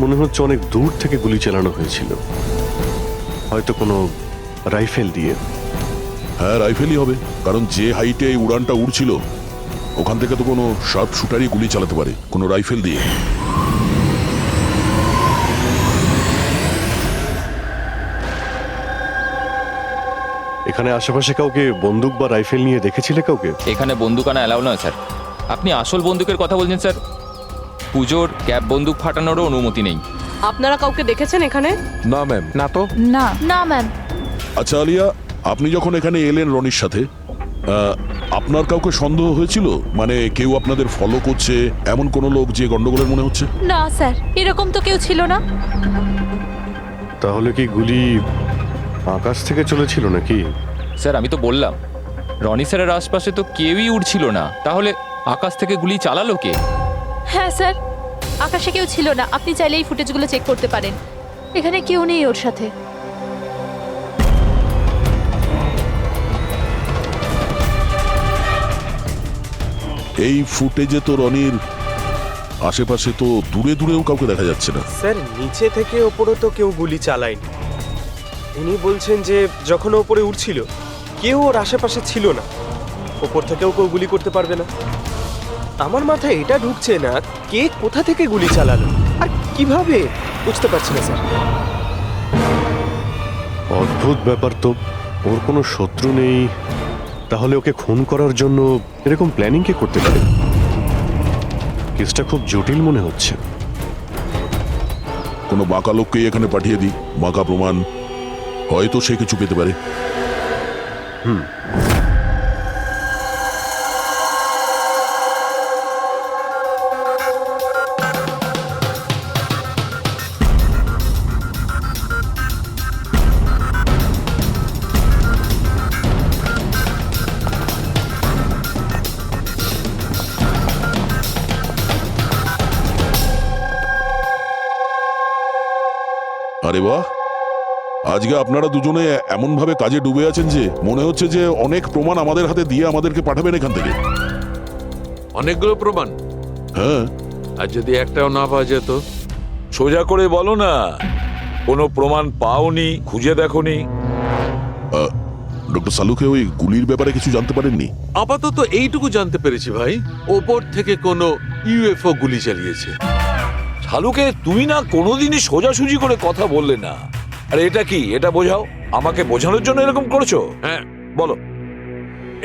মনে হচ্ছে অনেক দূর থেকে গুলি চালানো হয়েছিল, হয়তো কোনো রাইফেল দিয়ে। হ্যাঁ, রাইফেলই হবে, কারণ যে হাইটে এই উড়ানটা উড়ছিল ওখান থেকে তো কোনো শার্প শুটারই গুলি চালাতে পারে, কোনো রাইফেল দিয়ে। এখানে আশেপাশে কাউকে বন্দুক বা রাইফেল নিয়ে দেখেছিলে কাউকে? এখানে বন্দুক আনা অ্যালাউ নয় স্যার। আপনি আসল বন্দুকের কথা বলছেন স্যার? পুজোর ক্যাপ বন্দুক ফাটানোরও অনুমতি নেই। আপনারা কাউকে দেখেছেন এখানে? না ম্যাম, না তো। না না ম্যাম। আচ্ছা আলিয়া, আপনি যখন এখানে এলেন রনির সাথে, আপনার কাউকে সন্দেহ হয়েছিল? মানে কেউ আপনাদের ফলো করছে, এমন কোনো লোক যে গন্ডগোলের মনে হচ্ছে? না স্যার, এরকম তো কেউ ছিল না। তাহলে কি গুলি আকাশ থেকে চলেছিল নাকি? স্যার আমি তো বললাম, রনি স্যারের আশপাশে তো কেউই উড়ছিল না, তাহলে আকাশ থেকে গুলি চালালো কে? হ্যাঁ স্যার, আকাশে কেউ ছিল না। আপনি চাইলে এই ফুটেজগুলো চেক করতে পারেন। এখানে কেউ নেই ওর সাথে। এই ফুটেজে তো রনির আশেপাশে তো দূরে দূরেও কাউকে দেখা যাচ্ছে না। স্যার, নিচে থেকে ওপরে তো কেউ গুলি চালায়নি। ইনি বলছেন যে যখন ওপরে উঠছিল কেউ ওর আশেপাশে ছিল না, ওপর থেকেও কেউ গুলি করতে পারবে না। আমার মাথায় এটা ঢুকছে না, কে কোথা থেকে গুলি চালালো আর কিভাবে, বুঝতে পারছি না স্যার। অদ্ভুত ব্যাপার তো। ওর কোনো শত্রু নেই, তাহলে ওকে খুন করার জন্য এরকম প্ল্যানিং কে করতে পারে? কেসটা খুব জটিল মনে হচ্ছে। কোনো বাঁকা লোককেই এখানে পাঠিয়ে দিই, বাঁকা প্রমাণ, হয়তো সে কিছু পেতে পারে। আরে বাহ, আজকে আপনারা দুজনে এমন ভাবে কাজে ডুবে আছেন যে মনে হচ্ছে যে অনেক প্রমাণ আমাদের হাতে দিয়ে আমাদেরকে পাঠাবেন এখান থেকে। অনেকগুলো প্রমাণ? হ্যাঁ। আর যদি একটাও না পাওয়া যেত? সোজা করে বলো না, কোনো প্রমাণ পাওনি, খুঁজে দেখোনি? ডক্টর সালুকে ওই গুলির ব্যাপারে কিছু জানতে পারেননি? আপাতত এইটুকু জানতে পেরেছি ভাই, ওপর থেকে কোনো ইউএফও গুলি চালিয়েছে। শালুকে, তুমি না কোনোদিনই সোজাসুজি করে কথা বললে না। আর এটা কি, এটা বোঝাও, আমাকে বোঝানোর জন্য এরকম করছো? হ্যাঁ, বলো।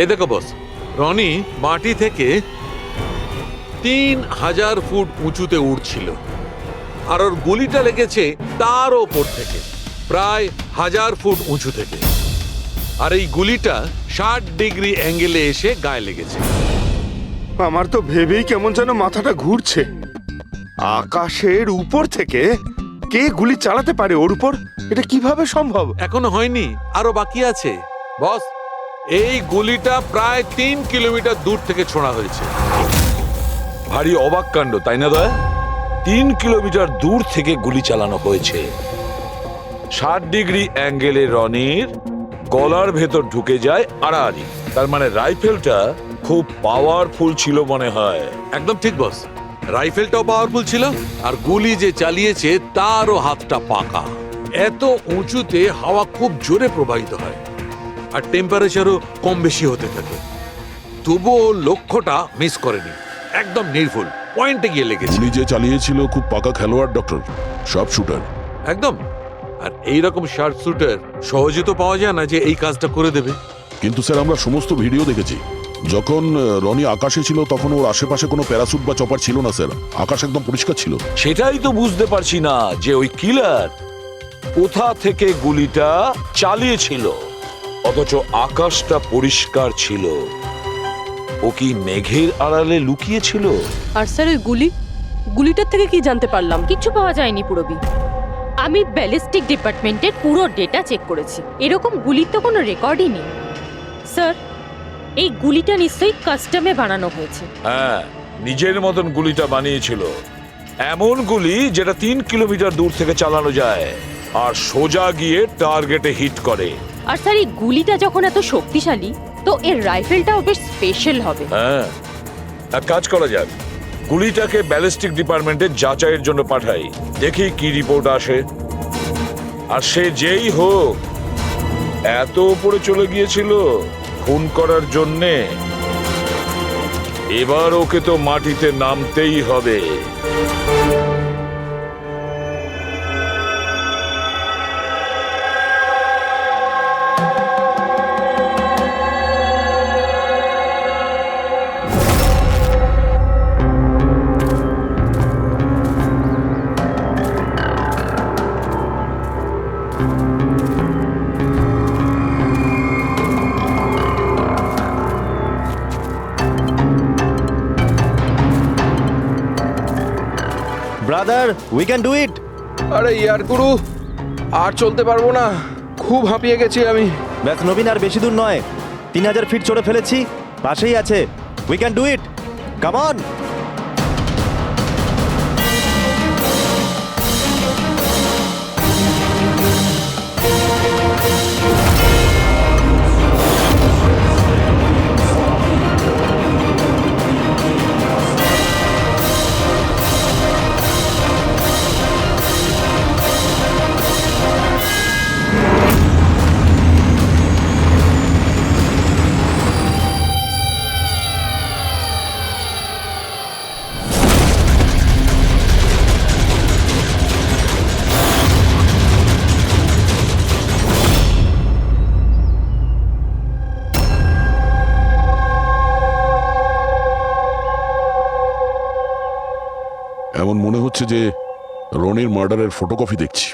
এ দেখো বস, রনি মাটি থেকে 3000 ফুট উঁচুতে উঠছিল, আর ওর গুলিটা লেগেছে তার ওপর থেকে প্রায় 1000 ফুট উঁচু থেকে। আর এই গুলিটা 60 ডিগ্রি অ্যাঙ্গেলে এসে গায়ে লেগেছে। আমার তো ভেবেই কেমন যেন মাথাটা ঘুরছে। আকাশের উপর থেকে কে গুলি চালাতে পারে ওর উপর? এটা কিভাবে সম্ভব? এখনো হয়নি, আরো বাকি আছে বস। এই গুলিটা প্রায় 3 কিলোমিটার দূর থেকে ছোড়া হয়েছে। ভারী অবাক কাণ্ড, তাই না দয়া? 3 কিলোমিটার দূর থেকে গুলি চালানো হয়েছে। 60 ডিগ্রি অ্যাঙ্গেলে রনির গলার ভেতর ঢুকে যায় আড়াআড়ি। তার মানে রাইফেলটা খুব পাওয়ারফুল ছিল মনে হয়। একদম ঠিক বস, রাইফেলটাও পাওয়ারফুল ছিল, আর গুলি যে চালিয়েছে তারও হাতটা পাকা। এত উঁচুতে হাওয়া খুব জোরে প্রবাহিত হয়, আর টেম্পারেচারও কম বেশি হতে থাকে। তবুও লক্ষ্যটা মিস করেনি, একদম নির্ভুল পয়েন্টে গিয়ে লেগেছে। গুলি যে চালিয়েছিল খুব পাকা খেলোয়াড়, ডক্টর, শার্প শুটার। একদম। আর এইরকম শার্প শুটার সহজে তো পাওয়া যায় না যে এই কাজটা করে দেবে। কিন্তু স্যার, আমরা সমস্ত ভিডিও দেখেছি। যখন রনি আকাশে ছিল তখন ওর আশেপাশে কোনো প্যারাসুট বা চপার ছিল না স্যার, আকাশ একদম পরিষ্কার ছিল। সেটাই তো বুঝতে পারছি না যে ওই কিলার কোথা থেকে গুলিটা চালিয়েছিল, অথচ আকাশটা পরিষ্কার ছিল। ও কি মেঘের আড়ালে লুকিয়ে ছিল? আর স্যার ওই গুলিটার থেকে কি জানতে পারলাম? কিছু পাওয়া যায়নি পুরবি। আমি ব্যালিস্টিক ডিপার্টমেন্টের পুরো ডেটা চেক করেছি, এরকম গুলির তো কোনো রেকর্ডই নেই। স্যার, এই গুলিটা নিশ্চয়ই কাস্টমে বানানো হয়েছে। হ্যাঁ, নিজের মতন গুলিটা বানিয়েছিল। এমন গুলি যেটা 3 কিলোমিটার দূর থেকে চালানো যায় আর সোজা গিয়ে টার্গেটে হিট করে। আর স্যার, এই গুলিটা যখন এত শক্তিশালী, তো এর রাইফেলটাও বেশ স্পেশাল হবে। হ্যাঁ, এক কাজ করা যাক, গুলিটাকে ব্যালিস্টিক ডিপার্টমেন্টে যাচাইয়ের জন্য পাঠাই, দেখি কি রিপোর্ট আসে। আর সে যেই হোক, এত উপরে চলে গিয়েছিল খুন করার জন্যে, এবার ওকে তো মাটিতে নামতেই হবে। ব্রাদার, উই ক্যান ডু ইট। আরে ইয়ার গুরু, আর চলতে পারবো না, খুব হাঁপিয়ে গেছি আমি। ব্যাস নবীন, আর বেশি দূর নয়, 3000 ফিট চড়ে ফেলেছি, পাশেই আছে। We can do it, come on. এমন মনে হচ্ছে যে রনির মার্ডারের ফটোকপি দেখছি।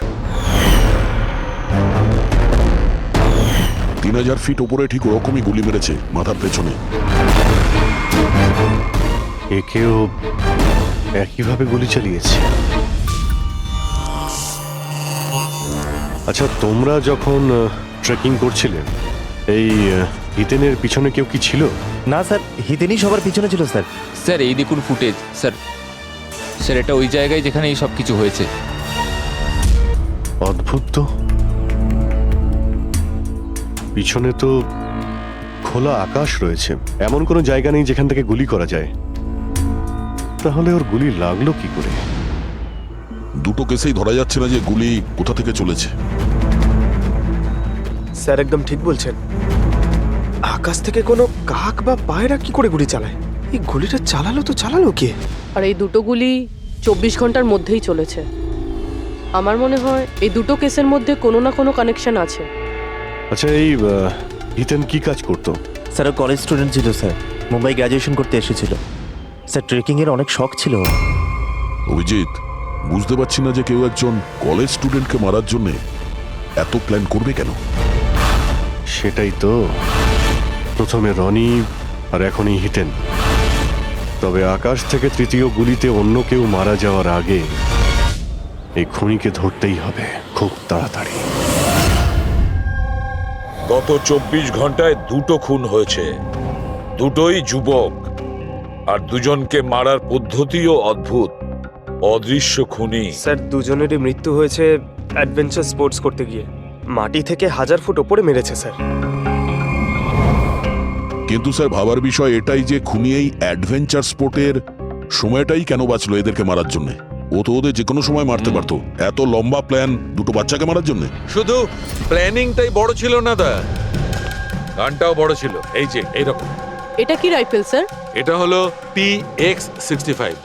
3000 ফিট উপরে ঠিক ওরকমই গুলি মেরেছে মাথার পেছনে। একেও একইভাবে গুলি চালিয়েছে। আচ্ছা, তোমরা যখন ট্রেকিং করছিলে, এই হিতেনের পিছনে কেউ কি ছিল? না স্যার, হিতেনই সবার পিছনে ছিল স্যার। স্যার এই দেখুন ফুটেজ। স্যার স্যার এটা ওই জায়গায় যেখানে এই সব কিছু হয়েছে। অদ্ভুত তো, পিছনে তো খোলা আকাশ রয়েছে, এমন কোনো জায়গা নেই যেখান থেকে গুলি করা যায়। তাহলে ওর গুলি লাগলো কি করে? দুটো কেসেই ধরা যাচ্ছে না যে গুলি কোথা থেকে চলেছে। স্যার একদম ঠিক বলছেন। আকাশ থেকে কোনো কাক বা পায়রা কি করে গুলি চালায়? এই গুলিটা চালালো কে? আর এই দুটো গুলি 24 ঘন্টার মধ্যেই চলেছে। আমার মনে হয় এই দুটো কেসের মধ্যে কোনো না কোনো কানেকশন আছে। আচ্ছা, এই হিতেন কি কাজ করতো? স্যার ও কলেজ স্টুডেন্ট ছিল স্যার, মুম্বাই গ্র্যাজুয়েশন করতে এসেছিল স্যার। ট্রেকিং এর অনেক শখ ছিল। অভিজিৎ, বুঝতে পারছি না যে কেউ একজন কলেজ স্টুডেন্টকে মারার জন্য এত প্ল্যান করবে কেন? সেটাই তো, প্রথমে রনি আর এখনই হিতেন। তবে আকাশ থেকে তৃতীয় গুলিতে অন্য কেউ মারা যাওয়ার আগে এই খুনিকে ধরতেই হবে খুব তাড়াতাড়ি। গত 24 ঘন্টায় দুটো খুন হয়েছে, দুটোই যুবক, আর দুজনকে মারার পদ্ধতিও অদ্ভুত। অদৃশ্য খুনি। স্যার দুজনেরই মৃত্যু হয়েছে অ্যাডভেঞ্চার স্পোর্টস করতে গিয়ে। মাটি থেকে 1000 ফুট ওপরে মেরেছে স্যার। কিন্তু স্যার ভাবার বিষয় এটাই যে খুনি এই অ্যাডভেঞ্চার স্পোর্টের সময়টাই কেন বাঁচলো এদেরকে মারার জন্য? ও তো ওদের যে কোনো সময় মারতে পারতো। এত লম্বা প্ল্যান দুটো বাচ্চাকে মারার জন্য? শুধু প্ল্যানিংটাই বড় ছিল না দা, গানটাও বড় ছিল। এই যে এইরকম। এটা কি রাইফেল স্যার? এটা হলো PX-65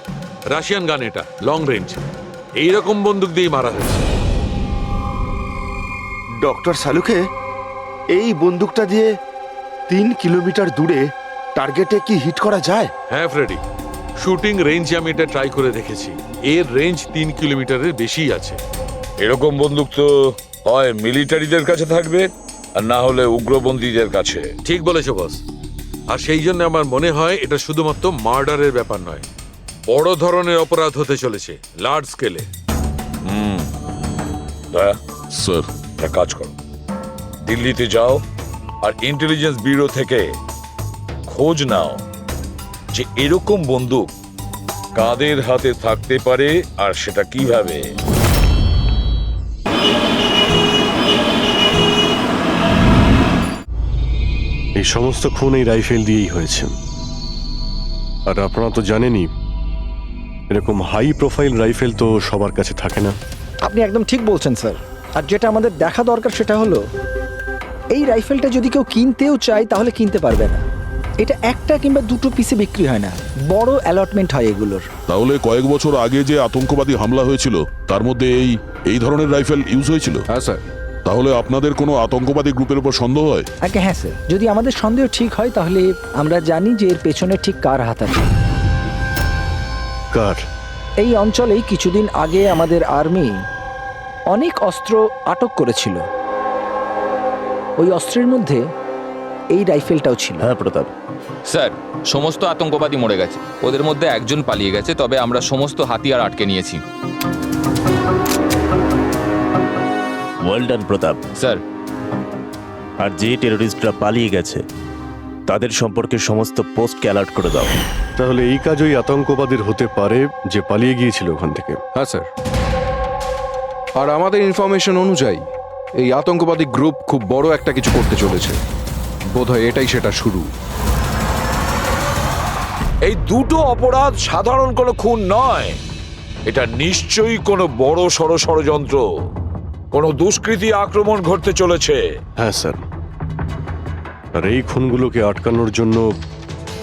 রাশিয়ান গান। এটা লং রেঞ্জ। এইরকম বন্দুক দিয়ে মারা হয়েছে। ডক্টর সালুকে, এই বন্দুকটা দিয়ে 3 কিলোমিটার দূরে টার্গেটে কি হিট করা যায়? হ্যাঁ ফ্রেডি, শুটিং রেঞ্জে আমি এটা ট্রাই করে দেখেছি। এর রেঞ্জ 3 কিলোমিটারের বেশি আছে। এরকম বন্দুক তো হয় মিলিটারিদের কাছে থাকবে, আর না হলে উগ্রপন্থীদের কাছে। ঠিক বলেছো বস। আর সেই জন্য আমার মনে হয় এটা শুধুমাত্র মার্ডারের ব্যাপার নয়, বড় ধরনের অপরাধ হতে চলেছে, লার্জ স্কেলে। দয়া, স্যার একটা কাজ করো, দিল্লিতে যাও আর ইন্টেলিজেন্স ব্যুরো থেকে খোঁজ নাও যে এরকম বন্দুক কাদের হাতে থাকতে পারে আর সেটা কিভাবে। এই সমস্ত খুন এই রাইফেল দিয়েই হয়েছে। আর আপনারা তো জানেনই এরকম হাই প্রোফাইল রাইফেল তো সবার কাছে থাকে না। আপনি একদম ঠিক বলছেন স্যার। আর যেটা আমাদের দেখা দরকার সেটা হলো এই রাইফেলটা যদি কেউ কিনতেও চায় তাহলে কিনতে পারবে না। এটা একটা কিংবা দুটো পিসে বিক্রি হয় না, বড় অ্যালটমেন্ট হয় এগুলোর। তাহলে কয়েক বছর আগে যে আতঙ্কবাদী হামলা হয়েছিল তার মধ্যে এই ধরনের রাইফেল ইউজ হয়েছিল? হ্যাঁ স্যার। তাহলে আপনাদের কোনো আতঙ্কবাদী গ্রুপের উপর সন্দেহ হয়? আগে হ্যাঁ স্যার, যদি আমাদের সন্দেহ ঠিক হয় তাহলে আমরা জানি যে এর পেছনে ঠিক কার হাত আছে। কার? এই অঞ্চলেই কিছুদিন আগে আমাদের আর্মি অনেক অস্ত্র আটক করেছিল। ওই অস্ত্রের মধ্যে এই রাইফেলটাও ছিল। হ্যাঁ প্রতাপ, স্যার, সমস্ত আতঙ্কবাদী মরে গেছে। ওদের মধ্যে একজন পালিয়ে গেছে, তবে আমরা সমস্ত হাতিয়ার আটকে নিয়েছি। ওয়েল ডান প্রতাপ। স্যার, আর যে টেররিস্টরা পালিয়ে গেছে তাদের সম্পর্কে সমস্ত পোস্টকে অ্যালার্ট করে দাও। তাহলে এই কাজ ওই আতঙ্কবাদীর হতে পারে যে পালিয়ে গিয়েছিল ওখান থেকে। হ্যাঁ স্যার। আর আমাদের ইনফরমেশন অনুযায়ী এই আতঙ্কবাদী গ্রুপ খুব বড় একটা কিছু করতে চলেছে। বোধহয় এটাই সেটা শুরু। এই দুটো অপরাধ সাধারণ কোনো খুন নয়, এটা নিশ্চয়ই কোনো বড় সড় ষড়যন্ত্র, কোনো দুষ্কৃতী আক্রমণ ঘটতে চলেছে। হ্যাঁ স্যার, আর এই খুনগুলোকে আটকানোর জন্য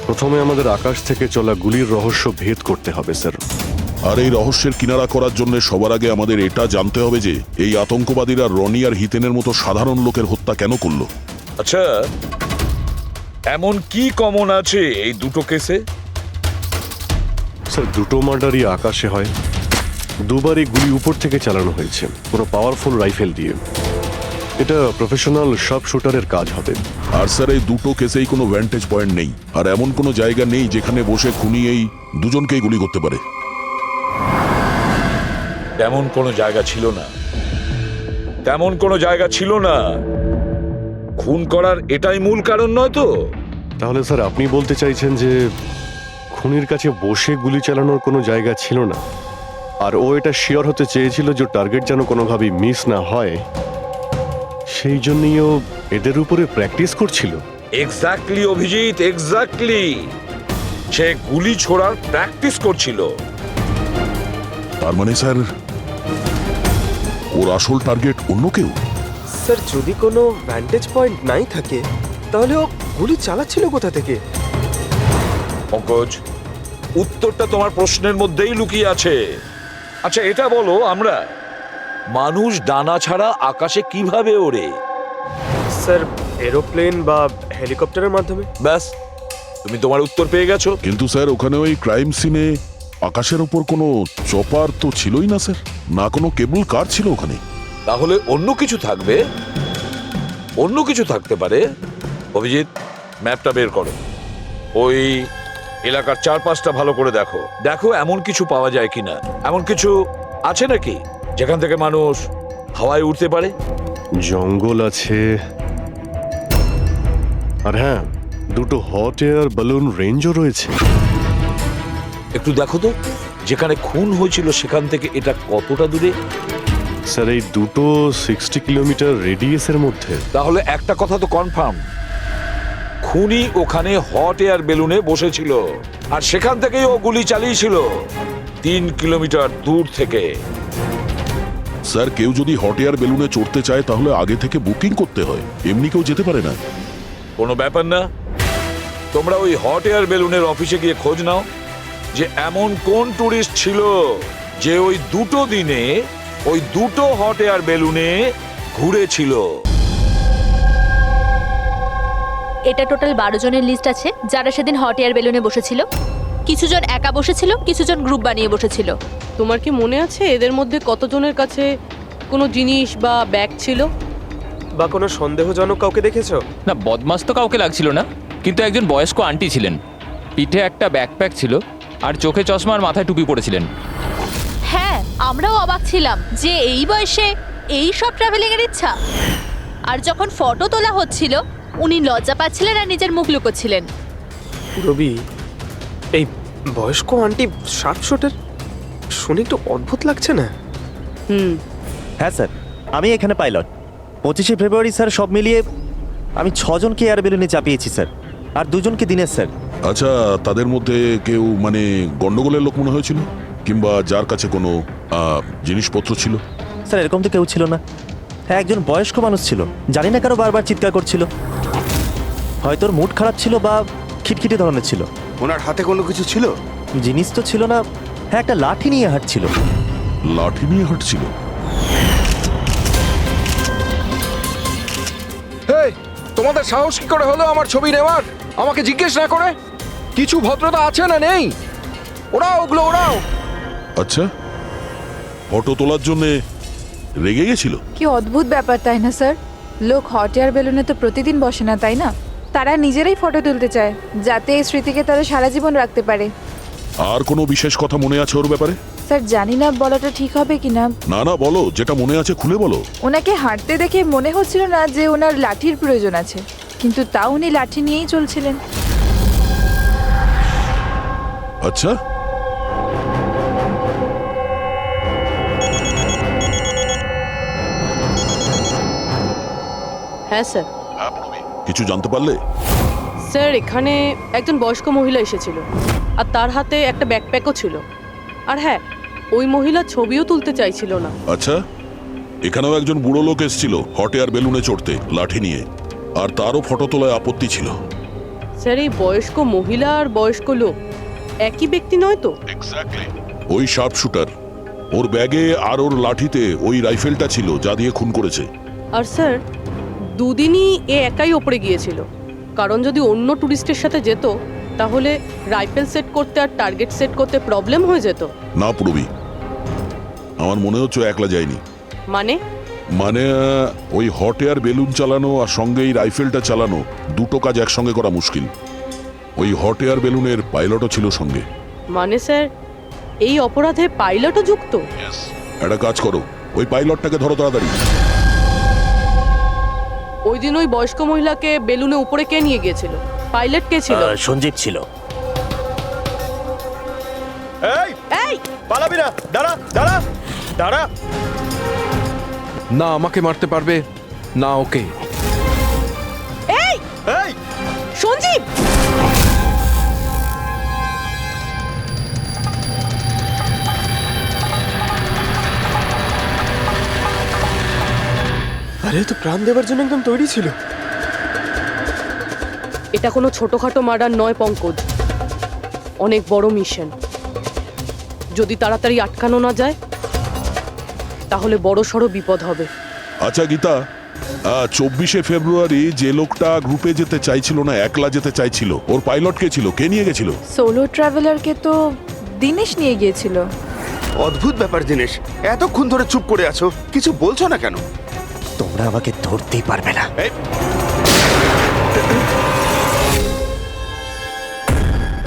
প্রথমে আমাদের আকাশ থেকে চলা গুলির রহস্য ভেদ করতে হবে স্যার। আর এই রহস্যের কিনারা করার জন্য সবার আগে আমাদের এটা জানতে হবে যে এই আতঙ্কবাদীরা রনি আর হিতেনের মতো সাধারণ লোকের হত্যা কেন করলো। আচ্ছা, এমন কি কমন আছে এই দুটো কেসে? স্যার, দুটো মার্ডারই আকাশে হয়। দুবারই গুলি উপর থেকে চালানো হয়েছে, কোনো পাওয়ারফুল রাইফেল দিয়ে। এটা প্রফেশনাল শার্প শুটারের কাজ হবে। আর স্যার, এই দুটো কেসেই কোনো ভ্যান্টেজ পয়েন্ট নেই, আর এমন কোনো জায়গা নেই যেখানে বসে খুনি এই দুজনকেই গুলি করতে পারে। তেমন কোনো জায়গা ছিল না, তেমন কোনো জায়গা ছিল না। খুন করার এটাই মূল কারণ নয় তো? তাহলে স্যার আপনি বলতে চাইছেন যে খুনির কাছে বসে গুলি চালানোর কোনো জায়গা ছিল না, আর ও এটা শিওর হতে চেয়েছিল যে টার্গেট যেন কোনোভাবেই মিস না হয়, সেই জন্যই ও এদের উপরে প্র্যাকটিস করছিল। Exactly Abhijit, exactly. সে গুলি ছোড়ার প্র্যাকটিস করছিল। তার মানে স্যার, ওর আসল টার্গেট অন্য কেউ? স্যার, যদি কোনো ভ্যান্টেজ পয়েন্ট নাই থাকে তাহলে ও গুলি চালাচ্ছিল কোথা থেকে? পঙ্কজ, উত্তরটা তোমার প্রশ্নের মধ্যেই লুকিয়ে আছে। আচ্ছা এটা বলো, আমরা মানুষ ডানা ছাড়া আকাশে কিভাবে ওড়ে? স্যার, এরোপ্লেন বা হেলিকপ্টারের মাধ্যমে। ব্যাস, তুমি তোমার উত্তর পেয়ে গেছো। কিন্তু স্যার, ওখানে ওই ক্রাইম সিনে আকাশের ওপর কোনো চপার তো ছিলই না স্যার, না কোনো কেবল কার ছিল ওখানে। তাহলে অন্য কিছু থাকবে, অন্য কিছু থাকতে পারে। অভিজিৎ, ম্যাপটা বের করো, ওই এলাকার চারপাশটা ভালো করে দেখো, দেখো এমন কিছু পাওয়া যায় কিনা। এমন কিছু আছে নাকি যেখান থেকে মানুষ হাওয়ায় উঠতে পারে? জঙ্গল আছে, আর হ্যাঁ, দুটো হট এয়ার বালুন রেঞ্জও রয়েছে। একটু দেখো তো, যেখানে খুন হয়েছিল সেখান থেকে এটা কতটা দূরে? স্যার, এই দুটো 60 কিলোমিটার রেডিয়াসের মধ্যে। তাহলে একটা কথা তো কনফার্ম, খুনি ওখানে হট এয়ার বেলুনে বসেছিল, আর সেখান থেকেই ও গুলি চালিয়েছিল 3 কিলোমিটার দূর থেকে। স্যার, কেউ যদি হট এয়ার বেলুনে চড়তে চায় তাহলে আগে থেকে বুকিং করতে হয়, এমনি কেউ যেতে পারে না। কোনো ব্যাপার না, তোমরা ওই হট এয়ার বেলুনের অফিসে গিয়ে খোঁজ নাও যে এমন কোন ট্যুরিস্ট ছিল যে ওই দুটো দিনে ওই দুটো হট এয়ার বেলুনে ঘুরেছিল। এটা টোটাল 12 জনের লিস্ট আছে যারা সেদিন হট এয়ার বেলুনে বসেছিল। কিছু জন একা বসেছিল, কিছু জন গ্রুপ বানিয়ে বসেছিল। তোমার কি মনে আছে এদের মধ্যে কতজনের কাছে কোনো জিনিস বা ব্যাগ ছিল? বা কোনো সন্দেহজনক কাউকে দেখেছো? না, বদমাস তো কাউকে লাগছিল না, কিন্তু একজন বয়স্ক আন্টি ছিলেন, পিঠে একটা ব্যাকপ্যাক ছিল, আর চোখে চশমা আর মাথায় টুপি পরেছিলেন। হ্যাঁ, আমরাও অবাক ছিলাম যে এই বয়সে এই সব ট্রাভেলিং এর ইচ্ছা। আর যখন ফটো তোলা হচ্ছিল উনি লজ্জা পাচ্ছিলেন আর নিজের মুখ লুকোচ্ছিলেন। রবি, এই বয়স্ক আন্টি শার্প শুটার শুনে একটু অদ্ভুত লাগছে না? হ্যাঁ স্যার, আমি এখানে পাইলট। 25শে ফেব্রুয়ারি স্যার সব মিলিয়ে আমি 6 জনকে এয়ার বেলুনে চাপিয়েছি স্যার, আর 2 জনকে দিনের স্যার। আচ্ছা, তাদের মধ্যে কেউ মানে গন্ডগোলের লোক মনে হয়েছিল? কিংবা যার কাছে কোনো জিনিসপত্র ছিল? স্যার এরকম তো কেউ ছিল না। হ্যাঁ, একজন বয়স্ক মানুষ ছিল, জানি না কারো বারবার চিৎকার করছিল। হয়তো ওর মুড খারাপ ছিল বা খিটখিটে ধরনের ছিল। ওনার হাতে কোনো কিছু ছিল? জিনিস তো ছিল না। হ্যাঁ, একটা লাঠি নিয়ে হাঁটছিল। লাঠি নিয়ে হাঁটছিল? এই, তোমাদের সাহস কি করে হলো আমার ছবি নেওয়ার, আমাকে জিজ্ঞেস না করে? কিছু ভদ্রতা আছে না নেই? ওরাও ওগুলো ওরাও। আচ্ছা, ফটো তোলার জন্য রেগে গেছিল? কি অদ্ভুত ব্যাপার, তাই না স্যার? লোক হট এয়ার বেলুনে তো প্রতিদিন বসে না, তাই না? তারা নিজেরাই ফটো তুলতে চায়, যাতে এই স্মৃতিকে তারা সারা জীবন রাখতে পারে। আর কোনো বিশেষ কথা মনে আছে ওর ব্যাপারে? স্যার জানি না বলাটা ঠিক হবে কিনা। না না, বলো, যেটা মনে আছে খুলে বলো। ওনাকে হাঁটতে দেখে মনে হচ্ছিল না যে ওনার লাঠির প্রয়োজন আছে, কিন্তু তাও উনি লাঠি নিয়েই চলছিলেন। আচ্ছা, হ্যাঁ স্যার। কিছু জানতে পারলে? স্যার এখানে একজন বয়স্ক মহিলা এসেছিল, আর তার হাতে একটা ব্যাকপ্যাকও ছিল। আর হ্যাঁ, ওই মহিলা ছবিও তুলতে চাইছিল না। আচ্ছা, এখানেও একজন বুড়ো লোক এসেছিল হট এয়ার বেলুনে চড়তে লাঠি নিয়ে, আর তারও ফটো তোলায় আপত্তি ছিল। স্যার এই বয়স্ক মহিলা আর বয়স্ক লোক একই ব্যক্তি নয় তো? ওই শার্প শুটার, ওর ব্যাগে আর ওর লাঠিতে ওই রাইফেলটা ছিল যা দিয়ে খুন করেছে। আর স্যার দুদিনই এ একাই ওপরে গিয়েছিল, কারণ যদি অন্য টুরিস্টের সাথে যেত তাহলে রাইফেল সেট করতে আর টার্গেট সেট করতে প্রবলেম হয়ে যেত। না পূরবী, আমার মনে হচ্ছে ও একলা যায়নি। মানে ওই হট এয়ার বেলুন চালানো আর সঙ্গে এই রাইফেলটা চালানো, দুটো কাজ একসঙ্গে করা মুশকিল। ওই হট এয়ার বেলুনের পাইলটও ছিল সঙ্গে। মানে স্যার এই অপরাধে পাইলটও যুক্ত? একটা কাজ করো, ওই পাইলটটাকে ধরো তাড়াতাড়ি। ওই দিন ওই বয়স্ক মহিলাকে বেলুনে উপরে কে নিয়ে গিয়েছিল? পাইলট কে ছিল? সঞ্জীব ছিল। এই পালাবি না, দাঁড়া দাঁড়া দাঁড়া। না আমাকে মারতে পারবে না ওকে। এই এই সঞ্জীব! আরে তো প্রাণ দেওয়ার জন্য একদম তৈরি ছিল। এটা কোনো ছোটখাটো মার্ডার নয় পঙ্কজ, অনেক বড় মিশন। যদি তাড়াতাড়ি আটকানো না যায় তাহলে বড় সড় বিপদ হবে। আচ্ছা গীতা, 24শে ফেব্রুয়ারি যে লোকটা গ্রুপে যেতে চাইছিল না, একলা যেতে চাইছিল, ওর পাইলট কে ছিল? কে নিয়ে গেছিল? সোলো ট্রাভেলারকে তো দিনেশ নিয়ে গিয়েছিল। অদ্ভুত ব্যাপার দিনেশ, এতক্ষণ ধরে চুপ করে আছো, কিছু বলছো না কেন? তোমরা আমাকে ধরতেই পারবে না।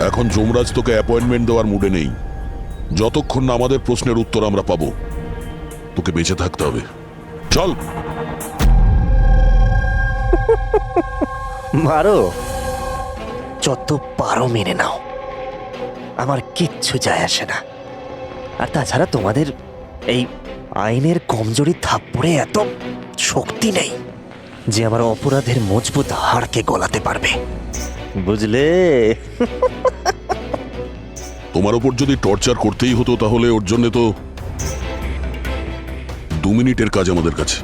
এখন যমরাজ তোকে অ্যাপয়েন্টমেন্ট দেওয়ার মুডে নেই। যতক্ষণ না আমাদের প্রশ্নের উত্তর আমরা পাবো, তোকে বেঁচে থাকতে হবে। চল। মারো, যত পারো মেনে নাও, আমার কিচ্ছু যায় আসে না। আর তাছাড়া তোমাদের এই আইনের কমজোরি থাপ্পড়ে এত শক্তি নেই যে আমার অপরাধের মজবুত হাড়কে গলাতে পারবে, বুঝলে? তোমার ওপর যদি টর্চার করতেই হতো তাহলে ওর জন্য তো 2 মিনিটের কাজ আমাদের কাছে।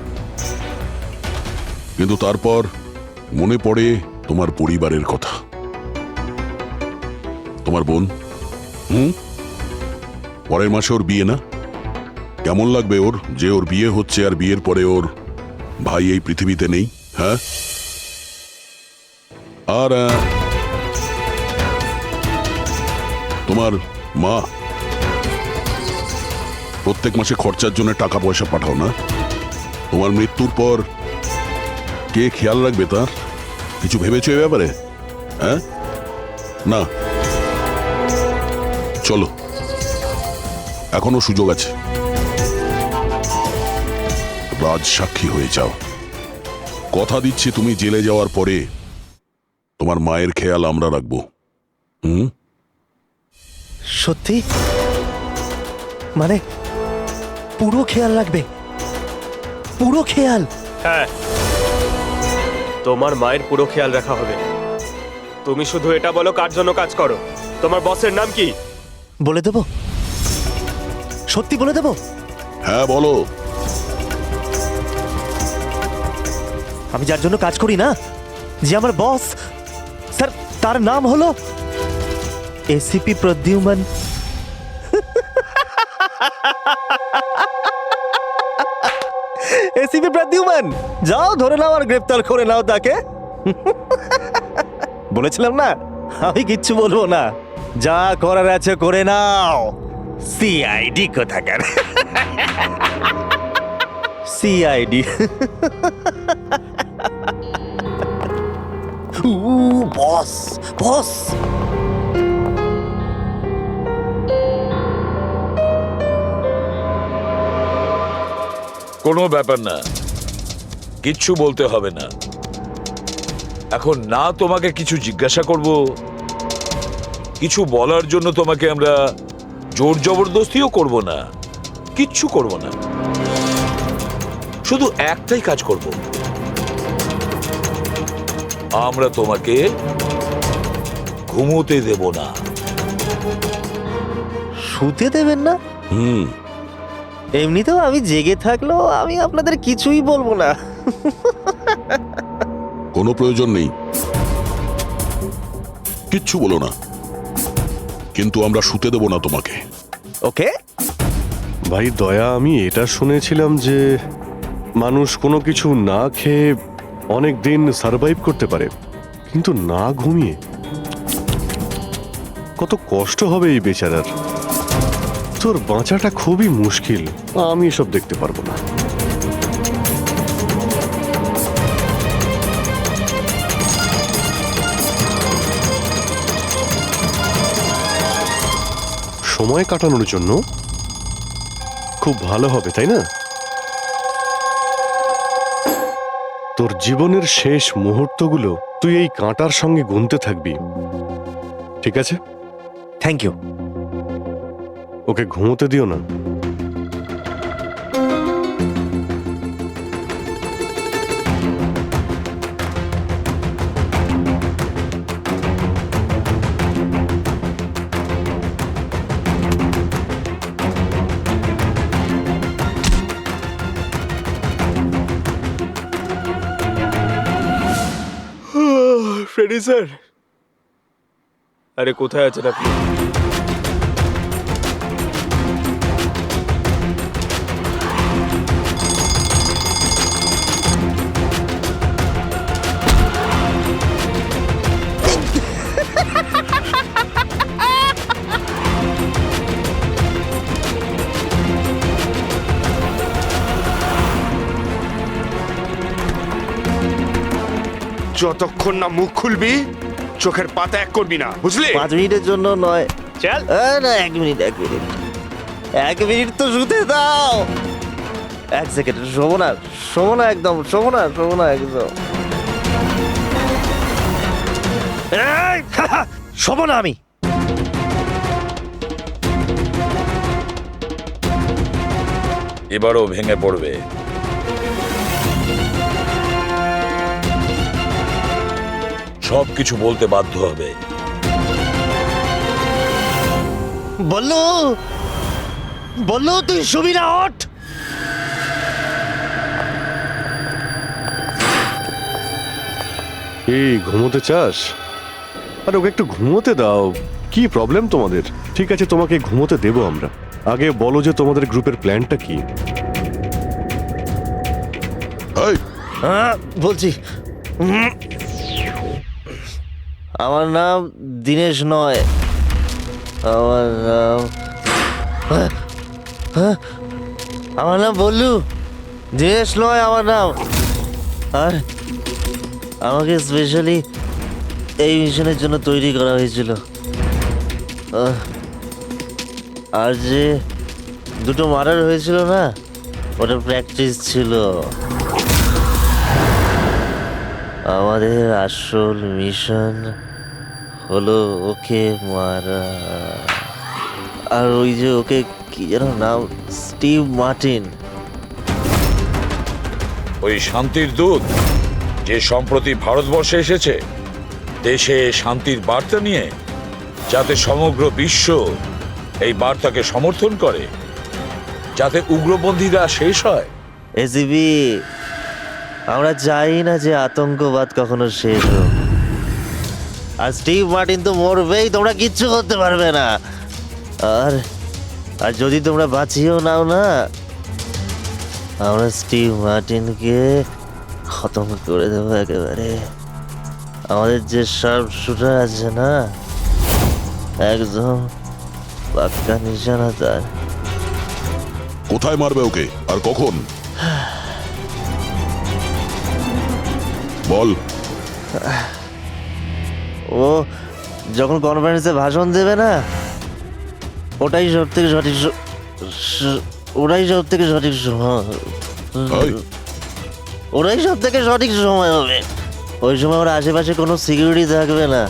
কিন্তু তারপর মনে পড়ে তোমার পরিবারের কথা, তোমার বোন। পরের মাসে ওর বিয়ে না? কেমন লাগবে ওর যে ওর বিয়ে হচ্ছে আর বিয়ের পরে ওর ভাই এই পৃথিবীতে নেই? হ্যাঁ, আর তোমার মা প্রত্যেক মাসে খরচার জন্য টাকা পয়সা পাঠাও না? তোমার মৃত্যুর পর কে খেয়াল রাখবে তার? কিছু ভেবেছো এ ব্যাপারে? হ্যাঁ, না। চলো, এখনো সুযোগ আছে। রাজ সাক্ষী হয়ে যাও। কথা দিচ্ছি তুমি জেলে যাওয়ার পরে তোমার মায়ের খেয়াল আমরা রাখবো। সত্যি? মানে পুরো খেয়াল রাখবে? পুরো খেয়াল? হ্যাঁ, তোমার মায়ের পুরো খেয়াল রাখা হবে। তুমি শুধু এটা বলো কার জন্য কাজ করো, তোমার বসের নাম কি? বলে দেবো? সত্যি বলে দেবো? হ্যাঁ বলো। আমি যার জন্য কাজ করি না, যে আমার বস স্যার, তার নাম হলো এসিপি প্রদ্যুম্ন। এসিপি প্রদ্যুম্ন, যাও ধরে নাও আর গ্রেফতার করে নাও তাকে। বলেছিলাম না আমি কিচ্ছু বলবো না, যা করার আছে করে নাও। সিআইডি কোথাকার, সিআইডি। বস বস, কোনো ব্যাপার না, কিচ্ছু বলতে হবে না। এখন না তোমাকে কিছু জিজ্ঞাসা করব, কিছু বলার জন্য তোমাকে আমরা জোর জবরদস্তিও করব না, কিচ্ছু করব না। শুধু একটাই কাজ করব, আমরা তোমাকে ঘুমোতে দেব না। শুতে দেবেন না? এমনিতেও আমি জেগে থাকলেও আমি আপনাদের কিছুই বলবো না। কোনো প্রয়োজন নেই, কিচ্ছু বলো না, কিন্তু আমরা শুতে দেব না তোমাকে। ওকে ভাই দয়া, আমি এটা শুনেছিলাম যে মানুষ কোনো কিছু না খেয়ে অনেক দিন সার্ভাইভ করতে পারে, কিন্তু না ঘুমিয়ে কত কষ্ট হবে এই বেচারার। তোর বাঁচাটা খুবই মুশকিল, আমি এসব দেখতে পারবো না। সময় কাটানোর জন্য খুব ভালো হবে, তাই না? তোর জীবনের শেষ মুহূর্তগুলো তুই এই কাঁটার সঙ্গে গুনতে থাকবি, ঠিক আছে? Thank you. ওকে ঘুমোতে দিও না। ফ্রেডি স্যার, আরে কোথায় আছেন আপনি? যতক্ষণ না মুখ খুলবি চোখের পাতা এক করবি না, বুঝলি? 5 মিনিটের জন্য নয়, চল না 1 মিনিট, 1 মিনিট তো শুতে দাও। 1 সেকেন্ড, শোবো না, শোবো না একদম, শোবো না একদম। শোবো না আমি। এবারও ভেঙে পড়বে। সবকিছু বলতে বাধ্য হবে। বললো তুই শুবি না, ওঠ। এই ঘুমোতে চাস? আর ওকে একটু ঘুমোতে দাও, কি প্রবলেম তোমাদের? ঠিক আছে, তোমাকে ঘুমোতে দেবো আমরা। আগে বলো যে তোমাদের গ্রুপের প্ল্যানটা কি? বলছি, আমার নাম দীনেশ নয়, আমার নাম বললু। দীনেশ নয় আমার নাম। আর আমাকে স্পেশালি এই মিশনের জন্য তৈরি করা হয়েছিল। আর যে 2টো মার্ডার হয়েছিল না, ওটা প্র্যাকটিস ছিল। আমাদের আসল মিশন হলো ওকে মারা। আর ওই যে ওকে কি যেন নাম, স্টিভ মার্টিন, ওই শান্তির দূত যে সম্প্রতি ভারতবর্ষে এসেছে দেশে শান্তির বার্তা নিয়ে, যাতে সমগ্র বিশ্ব এই বার্তাকে সমর্থন করে, যাতে উগ্রপন্থীরা শেষ হয়? এসিবি, আমরা চাই না যে আতঙ্কবাদ কখনো শেষ হোক। আর স্টিভ মার্টিন তো মরবেই, তোমরা কিচ্ছু করতে পারবে না। আর আর যদি তোমরা বাঁচিয়েও নাও না, আমরা স্টিভ মার্টিনকে খতম করে দেবো একেবারে। আমাদের যে শার্প শুটার আছে না, একদম পাক্কা নিশানা তার। কোথায় মারবে ওকে আর কখন বল? ও যখন কনফারেন্সে ভাষণ দেবে না, ওটাই সব থেকে সঠিক ওটাই সব থেকে সঠিক সময়। ওটাই সব থেকে সঠিক সময় হবে। ওই সময় ওর আশেপাশে কোনো সিকিউরিটি থাকবে না।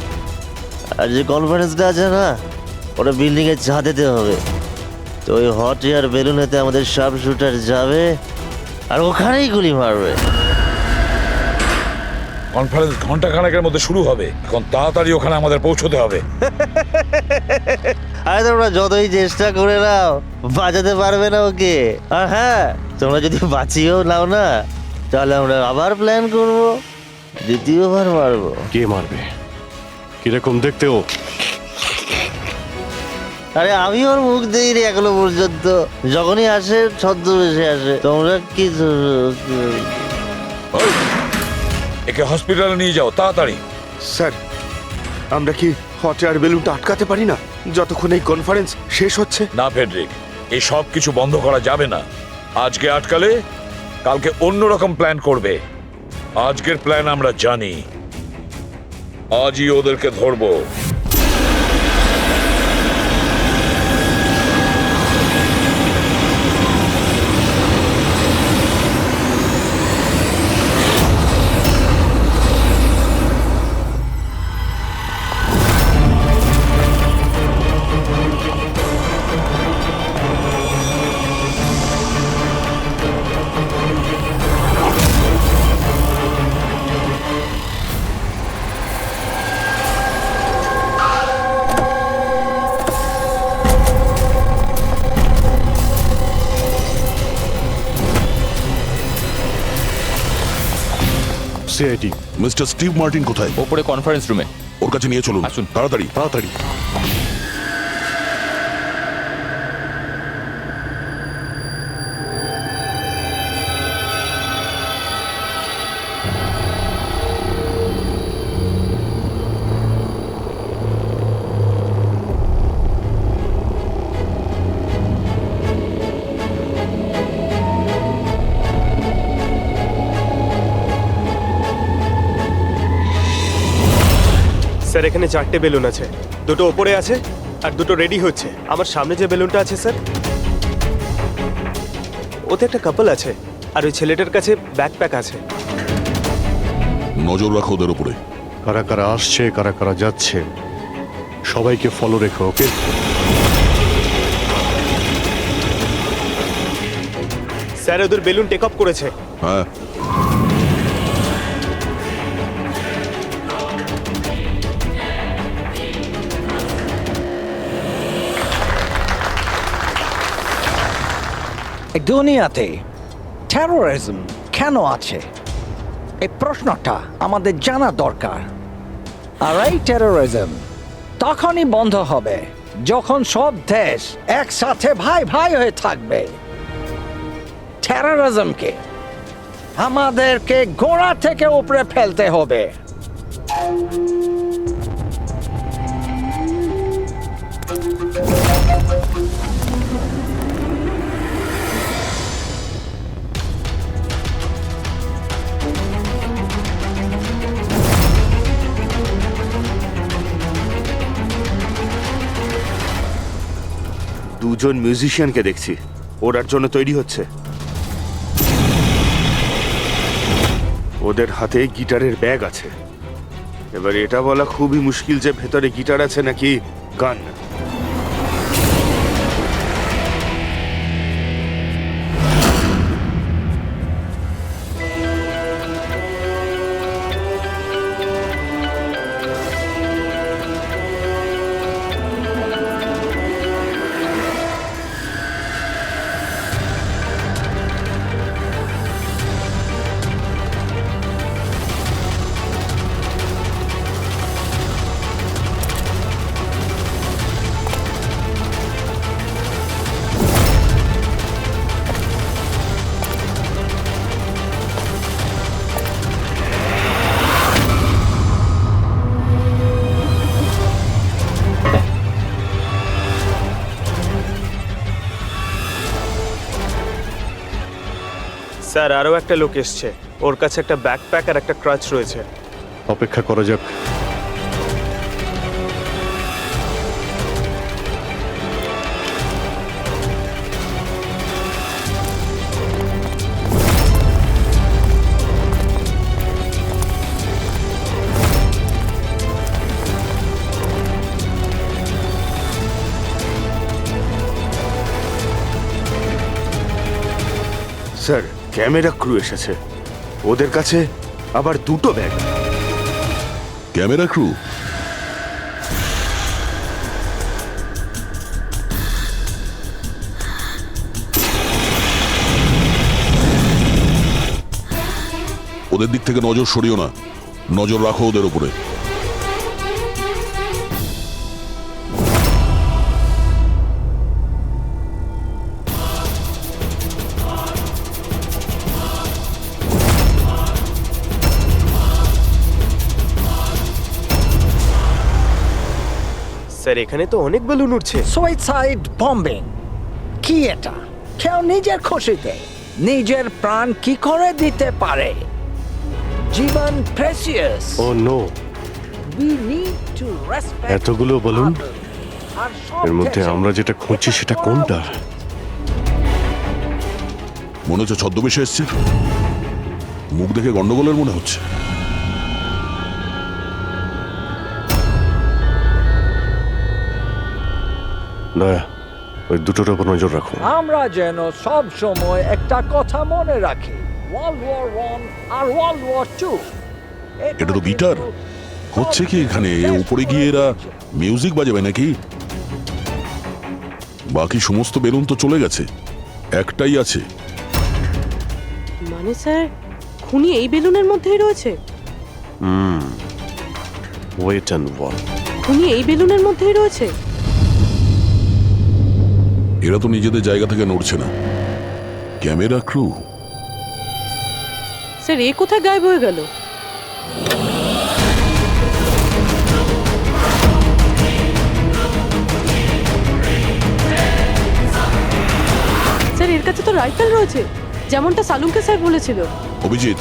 আর যে কনফারেন্সটা আছে না, ওটা বিল্ডিংয়ের ছাদেতে হবে। তো ওই হট এয়ার বেলুনেতে আমাদের শার্প শুটার যাবে আর ওখানেই গুলি মারবে। কনফারেন্স ঘন্টা খানেকের মধ্যে শুরু হবে, এখন তাড়াতাড়ি ওখানে আমাদের পৌঁছতে হবে। আরে তোমরা যতই চেষ্টা করে নাও, বাঁচাতে পারবে না ওকে। আর হ্যাঁ, তোমরা যদি বাঁচিয়েও নাও না, তাহলে আমরা আবার প্ল্যান করব, দ্বিতীয়বার মারবো। কে মারবে? কিরকম দেখতে ও? আরে আমি ওর মুখ দেইনি এখনো পর্যন্ত। যখনই আসে ছদ্মবেশে আসে। তোমরা কি একে হসপিটালে নিয়ে যাও তাড়াতাড়ি। স্যার, আমরা কি হট এয়ার বেলুনটা আটকাতে পারি না যতক্ষণ এই কনফারেন্স শেষ হচ্ছে? না ফেডরিক, এই সব কিছু বন্ধ করা যাবে না। আজকে আটকালে কালকে অন্যরকম প্ল্যান করবে। আজকের প্ল্যান আমরা জানি, আজই ওদেরকে ধরবো। সিআইটি মিস্টার স্টিভ মার্টিন কোথায়? ওপরে কনফারেন্স রুমে। ওর কাছে নিয়ে চলুন, আসুন। তাড়াতাড়ি তাড়াতাড়ি। স্যার, এখানে 4টে বেলুন আছে, দুটো ওপরে আছে আর দুটো রেডি হচ্ছে। আমার সামনে যে বেলুনটা আছে স্যার, ওতে একটা কাপল আছে আর ওই ছেলেটার কাছে ব্যাকপ্যাক আছে। নজর রাখো ওদের উপরে। কারা কারা আসছে, কারা কারা যাচ্ছে, সবাইকে ফলো রেখো, ওকে? স্যার, ওদের বেলুন টেক অফ করেছে। হ্যাঁ, এই দুনিয়াতে টেরোরিজম কেন আছে, এই প্রশ্নটা আমাদের জানা দরকার। আর এই টেরোরিজম তখনই বন্ধ হবে যখন সব দেশ একসাথে ভাই ভাই হয়ে থাকবে। টেরোরিজমকে আমাদেরকে গোড়া থেকে উপরে ফেলতে হবে। দুজন মিউজিশিয়ানকে দেখছি, ওরার জন্য তৈরি হচ্ছে। ওদের হাতে গিটারের ব্যাগ আছে। এবার এটা বলা খুবই মুশকিল যে ভেতরে গিটার আছে নাকি গান। স্যার আরও একটা লোক এসছে, ওর কাছে একটা ব্যাকপ্যাক আর একটা ক্রাচ রয়েছে। অপেক্ষা করা যাক। স্যার ক্যামেরা ক্রু এসেছে, ওদের কাছে আবার দুটো ব্যাগ। Camera crew? ওদের দিক থেকে নজর সরিও না, নজর রাখো ওদের উপরে। স্যার এখানে তো অনেক বেলুন উঠছে। সুইসাইড বম্বিং কি এটা? কেউ নিজের খুশিতে নিজের প্রাণ কি করে দিতে পারে? জীবন precious. Oh no, we need to respect এতগুলো বলুন, এর মধ্যে আমরা যেটা খুঁজছি সেটা কোনটা? মনে হচ্ছে ছদ্মবেশে এসছে, মুখ দেখে গন্ডগোলের মনে হচ্ছে। দয়া, ওই দুটোর উপর নজর রাখো। আমরা যেন সব সময় একটা কথা মনে রাখি, ওয়ার্ল্ড ওয়ার 1 আর ওয়ার্ল্ড ওয়ার 2। এটা তো বিটার। হচ্ছে কি এখানে? উপরে গিয়ে এরা মিউজিক বাজাবে নাকি? বাকি সমস্ত বেলুন তো চলে গেছে, একটাই আছে। মানে স্যার খুনি এই বেলুনের মধ্যেই রয়েছে? Wait and watch. খুনি এই বেলুনের মধ্যেই রয়েছে? এরা তো নিজেদের জায়গা থেকে নড়ছে না। Camera crew? স্যার এ কোথায় গায়েব হয়ে গেল? স্যার এর কাছে তো রাইফেল রয়েছে, যেমনটা সালুমকে স্যার বলেছিল। Abhijit,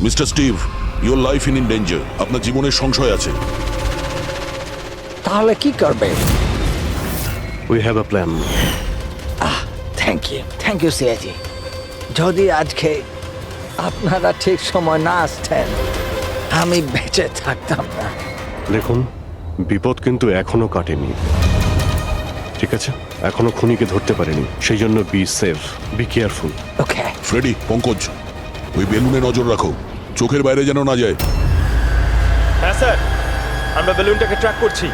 mister Steve, your life in danger. আপনার জীবনের সংশয় আছে। তাহলে কি করবে? We have a plan. Thank you সিয়াজি। যদি আজকে আপনারা ঠিক সময় না আসতেন, আমি বেঁচে থাকতাম না। দেখুন, বিপদ কিন্তু এখনো কাটেনি, ঠিক আছে? এখনো খুনিকে ধরতে পারেনি, সেই জন্য be safe, be careful. Okay Freddie, Pankaj, ওই বেলুনে নজর রাখো, চোখের বাইরে যেন না যায়। হ্যাঁ স্যার, আমরা বেলুনটাকে ট্র্যাক করছি।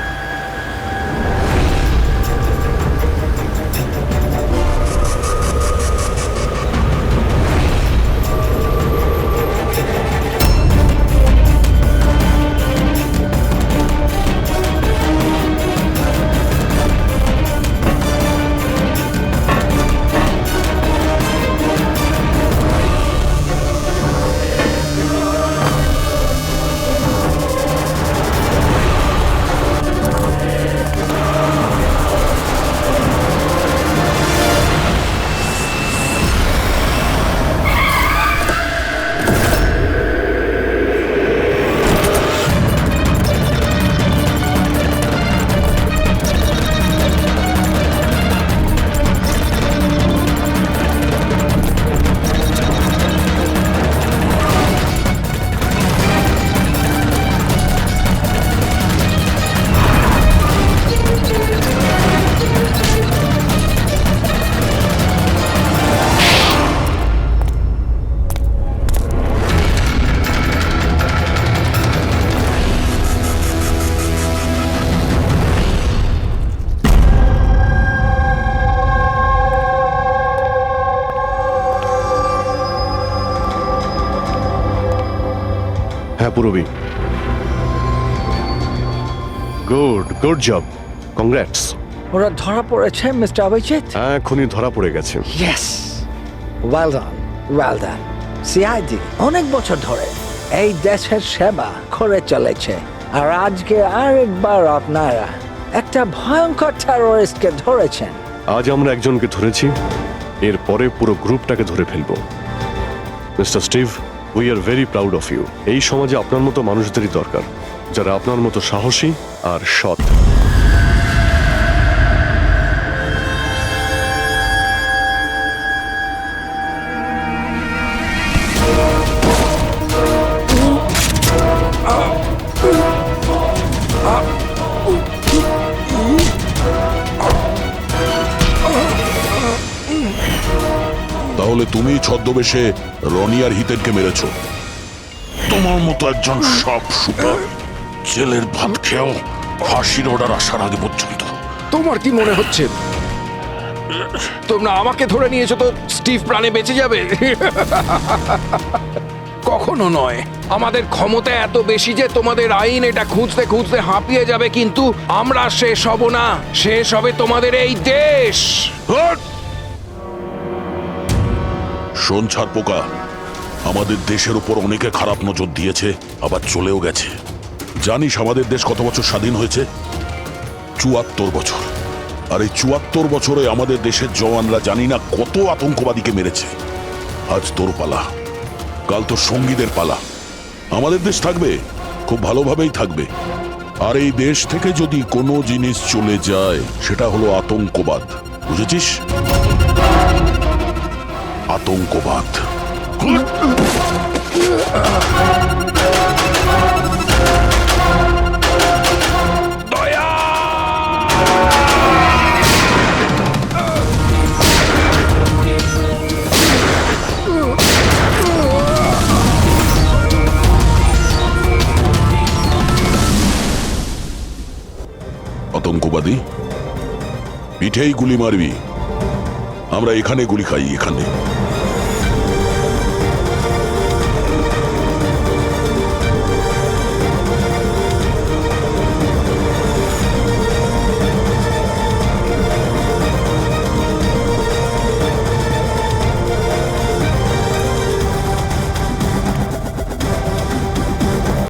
পুরবী। Good job, congrats. ওরা ধরা পড়েছে মিস্টার অভিজিৎ? হ্যাঁ, এখনই ধরা পড়ে গেছে। Yes, well done. সিআইডি অনেক বছর ধরে এই দেশের সেবা করে চলেছে, আর আজকে আরেকবার আপনারা একটা ভয়ঙ্কর টেররিস্টকে ধরেছেন। আজ আমরা একজনকে ধরেছি, এরপরে পুরো গ্রুপটাকে ধরে ফেলবো। Mister Steve, we are very proud of you. এই সমাজে আপনার মতো মানুষদেরই দরকার, যারা আপনার মতো সাহসী আর সৎ। তাহলে তুমি ছদ্মবেশে রনি আর হিতেনকে মেরেছো? তোমার মতো একজন সব সুপার জেলের ভাত খেয়েও ফাঁসির অর্ডার আসার আগে পর্যন্ত। তোমার কি মনে হচ্ছে তোমরা আমাকে ধরে নিয়েছো তো স্টিভ প্রাণে বেঁচে যাবে? কখনো নয়। আমাদের ক্ষমতা এত বেশি যে তোমাদের আইন এটা খুঁজতে খুঁজতে হাঁপিয়ে যাবে, কিন্তু আমরা শেষ হব না। শেষ হবে তোমাদের এই দেশ। শোন ছাড় পোকা, আমাদের দেশের উপর অনেকে খারাপ নজর দিয়েছে, আবার চলেও গেছে। জানিস আমাদের দেশ কত বছর স্বাধীন হয়েছে? ৭৪ বছর। আর এই ৭৪ বছরে আমাদের দেশের জওয়ানরা জানি না কত আতঙ্কবাদীকে মেরেছে। আজ তোর পালা, কাল তোর সঙ্গীদের পালা। আমাদের দেশ থাকবে, খুব ভালোভাবেই থাকবে। আর এই দেশ থেকে যদি কোনো জিনিস চলে যায়, সেটা হলো আতঙ্কবাদ। বুঝেছিস? আতঙ্কবাদ। আতঙ্কবাদী, পিঠেই গুলি মারবি। আমরা এখানে গুলি খাই, এখানে।